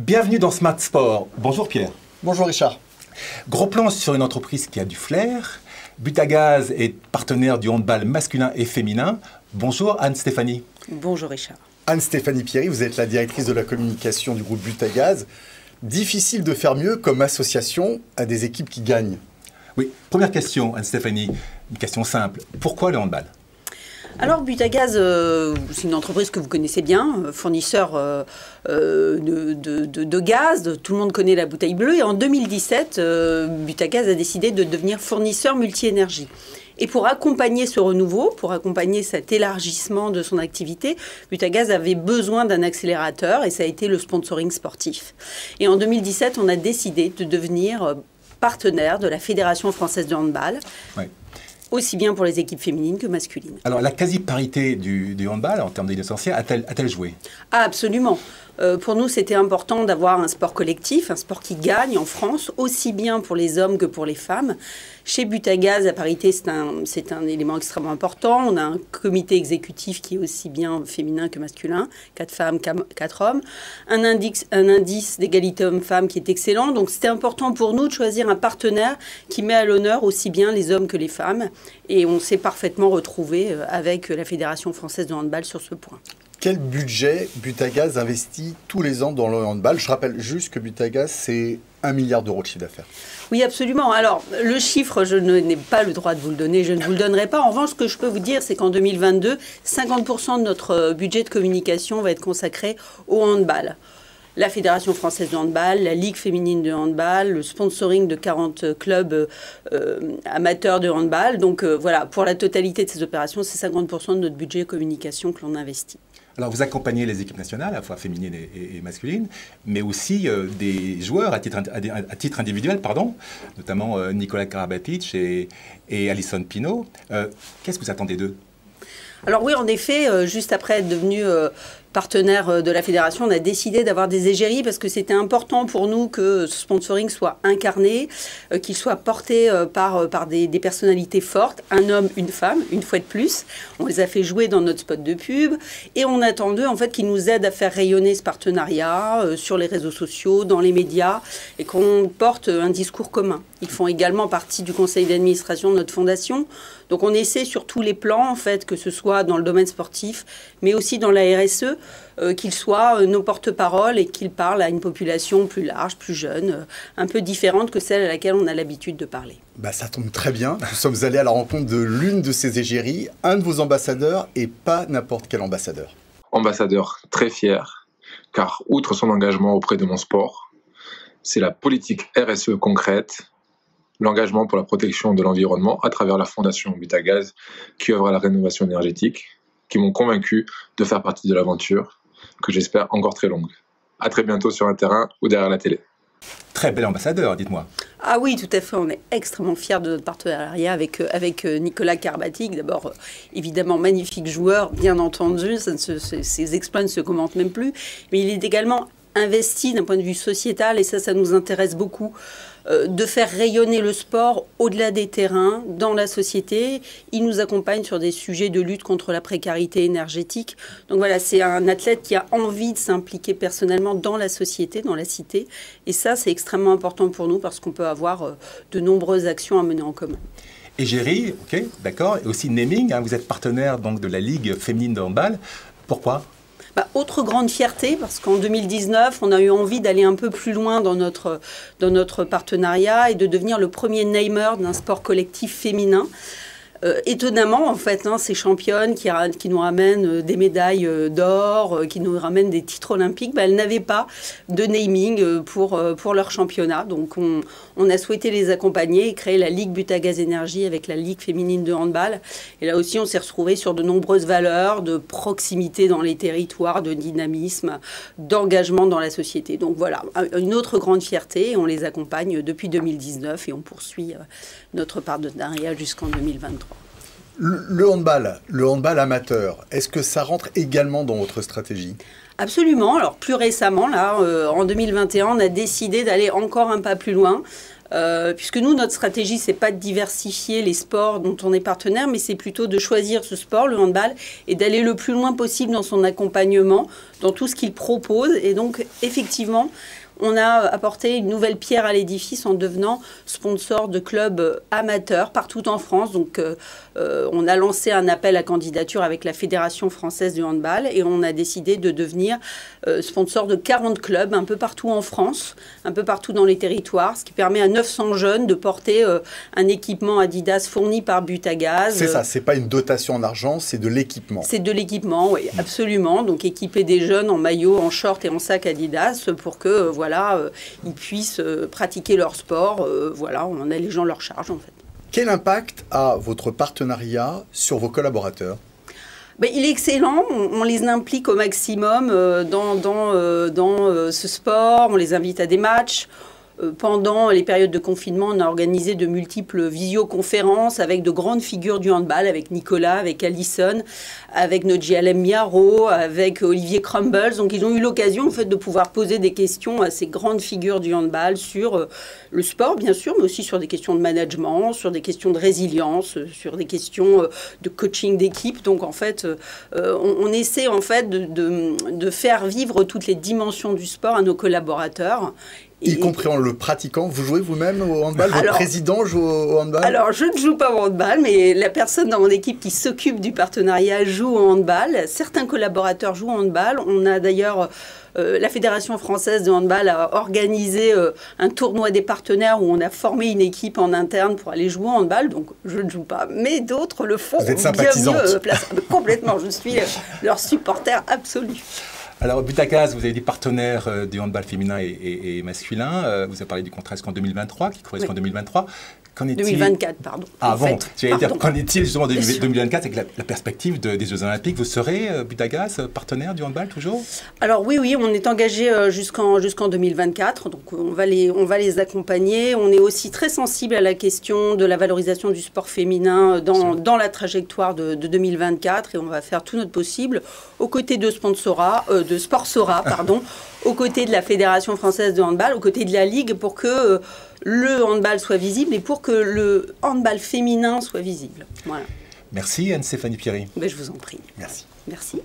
Bienvenue dans Smart Sport. Bonjour Pierre. Bonjour Richard. Gros plan sur une entreprise qui a du flair. Butagaz est partenaire du handball masculin et féminin. Bonjour Anne-Stéphanie. Bonjour Richard. Anne-Stéphanie Pierry, vous êtes la directrice de la communication du groupe Butagaz. Difficile de faire mieux comme association à des équipes qui gagnent. Oui, première question Anne-Stéphanie, une question simple. Pourquoi le handball ? Alors Butagaz, c'est une entreprise que vous connaissez bien, fournisseur de gaz, tout le monde connaît la bouteille bleue. Et en 2017, Butagaz a décidé de devenir fournisseur multi-énergie. Et pour accompagner ce renouveau, pour accompagner cet élargissement de son activité, Butagaz avait besoin d'un accélérateur et ça a été le sponsoring sportif. Et en 2017, on a décidé de devenir partenaire de la Fédération française de handball. Oui. Aussi bien pour les équipes féminines que masculines. Alors, la quasi-parité du handball, en termes de licenciés, a-t-elle joué ? Ah, absolument. Pour nous, c'était important d'avoir un sport collectif, un sport qui gagne en France, aussi bien pour les hommes que pour les femmes. Chez Butagaz, la parité, c'est un élément extrêmement important. On a un comité exécutif qui est aussi bien féminin que masculin, 4 femmes, 4 hommes. Un indice d'égalité homme-femme qui est excellent. Donc, c'était important pour nous de choisir un partenaire qui met à l'honneur aussi bien les hommes que les femmes. Et on s'est parfaitement retrouvé avec la Fédération française de handball sur ce point. Quel budget Butagaz investit tous les ans dans le handball? Je rappelle juste que Butagaz, c'est 1 milliard d'euros de chiffre d'affaires. Oui, absolument. Alors, le chiffre, je n'ai pas le droit de vous le donner, je ne vous le donnerai pas. En revanche, ce que je peux vous dire, c'est qu'en 2022, 50% de notre budget de communication va être consacré au handball. La Fédération française de handball, la Ligue féminine de handball, le sponsoring de 40 clubs amateurs de handball. Donc voilà, pour la totalité de ces opérations, c'est 50% de notre budget de communication que l'on investit. Alors, vous accompagnez les équipes nationales, à la fois féminines et masculines, mais aussi des joueurs à titre individuel, notamment Nikola Karabatic et Alison Pinault. Qu'est-ce que vous attendez d'eux ? Alors oui, en effet, juste après être devenu partenaire de la fédération, on a décidé d'avoir des égéries parce que c'était important pour nous que ce sponsoring soit incarné, qu'il soit porté par des personnalités fortes, un homme, une femme, une fois de plus. On les a fait jouer dans notre spot de pub et on attend d'eux en fait qu'ils nous aident à faire rayonner ce partenariat sur les réseaux sociaux, dans les médias et qu'on porte un discours commun. Ils font également partie du conseil d'administration de notre fondation. Donc on essaie sur tous les plans, en fait, que ce soit dans le domaine sportif, mais aussi dans la RSE, qu'ils soient nos porte-parole et qu'ils parlent à une population plus large, plus jeune, un peu différente que celle à laquelle on a l'habitude de parler. Ça tombe très bien. Nous sommes allés à la rencontre de l'une de ces égéries, un de vos ambassadeurs, et pas n'importe quel ambassadeur. Ambassadeur très fier, car outre son engagement auprès de mon sport, c'est la politique RSE concrète, l'engagement pour la protection de l'environnement à travers la fondation Butagaz qui œuvre à la rénovation énergétique, qui m'ont convaincu de faire partie de l'aventure, que j'espère encore très longue. À très bientôt sur un terrain ou derrière la télé. Très bel ambassadeur, dites-moi. Ah oui, tout à fait. On est extrêmement fiers de notre partenariat avec Nikola Karabatic. D'abord, évidemment, magnifique joueur, bien entendu. Ses exploits ne se commentent même plus. Mais il est également investi d'un point de vue sociétal, et ça nous intéresse beaucoup, de faire rayonner le sport au-delà des terrains, dans la société. Il nous accompagne sur des sujets de lutte contre la précarité énergétique. Donc voilà, c'est un athlète qui a envie de s'impliquer personnellement dans la société, dans la cité. Et ça, c'est extrêmement important pour nous parce qu'on peut avoir de nombreuses actions à mener en commun. Égérie, ok, d'accord. Et aussi naming, vous êtes partenaire donc, de la Ligue féminine de handball. Pourquoi ? Autre grande fierté, parce qu'en 2019, on a eu envie d'aller un peu plus loin dans notre partenariat et de devenir le premier namer d'un sport collectif féminin. Étonnamment, en fait, ces championnes qui nous ramènent des médailles d'or, qui nous ramènent des titres olympiques, elles n'avaient pas de naming pour leur championnat. Donc, on a souhaité les accompagner et créer la Ligue Butagaz Énergie avec la Ligue féminine de handball. Et là aussi, on s'est retrouvés sur de nombreuses valeurs de proximité dans les territoires, de dynamisme, d'engagement dans la société. Donc voilà, une autre grande fierté. On les accompagne depuis 2019 et on poursuit notre partenariat jusqu'en 2023. Le handball amateur, est-ce que ça rentre également dans votre stratégie ? Absolument. Alors plus récemment, là, en 2021, on a décidé d'aller encore un pas plus loin puisque nous, notre stratégie, c'est pas de diversifier les sports dont on est partenaire, mais c'est plutôt de choisir ce sport, le handball, et d'aller le plus loin possible dans son accompagnement, dans tout ce qu'il propose. Et donc, effectivement, on a apporté une nouvelle pierre à l'édifice en devenant sponsor de clubs amateurs partout en France. Donc, on a lancé un appel à candidature avec la Fédération française du handball et on a décidé de devenir sponsor de 40 clubs un peu partout en France, un peu partout dans les territoires, ce qui permet à 900 jeunes de porter un équipement Adidas fourni par Butagaz. C'est ça, c'est pas une dotation en argent, c'est de l'équipement. C'est de l'équipement, oui, absolument. Donc, équiper des jeunes en maillot, en short et en sac Adidas pour que, ils puissent pratiquer leur sport. Voilà, on a les gens leur charge, en fait. Quel impact a votre partenariat sur vos collaborateurs ? Il est excellent, on les implique au maximum dans ce sport, on les invite à des matchs. Pendant les périodes de confinement, on a organisé de multiples visioconférences avec de grandes figures du handball, avec Nicolas, avec Alison, avec Nodji Alem-Miaro, avec Olivier Crumbles. Donc ils ont eu l'occasion en fait, de pouvoir poser des questions à ces grandes figures du handball sur le sport, bien sûr, mais aussi sur des questions de management, sur des questions de résilience, sur des questions de coaching d'équipe. Donc en fait, on essaie en fait de faire vivre toutes les dimensions du sport à nos collaborateurs. Y compris en le pratiquant. Vous jouez vous-même au handball? Votre président joue au handball? Alors, je ne joue pas au handball, mais la personne dans mon équipe qui s'occupe du partenariat joue au handball. Certains collaborateurs jouent au handball. On a d'ailleurs... la Fédération française de handball a organisé un tournoi des partenaires où on a formé une équipe en interne pour aller jouer au handball. Donc, je ne joue pas, mais d'autres le font. Vous êtes sympathisante. Bien mieux, complètement, je suis leur supporter absolu. Alors, Butagaz, vous avez dit partenaire du handball féminin et masculin. Vous avez parlé du contrat jusqu'en 2023, qui correspond en 2023. Qu'en est-il... 2024, pardon. Ah bon, j'allais dire, qu'en est-il justement de 2024 avec la perspective des Jeux Olympiques? Vous serez, Butagaz, partenaire du handball toujours? Alors oui, on est engagé jusqu'en 2024, donc on va les accompagner. On est aussi très sensible à la question de la valorisation du sport féminin dans la trajectoire de 2024 et on va faire tout notre possible aux côtés de Sportsora, aux côtés de la Fédération française de handball, aux côtés de la Ligue pour que le handball soit visible et pour que le handball féminin soit visible. Voilà. Merci Anne-Stéphanie Pierry. Je vous en prie. Merci. Merci.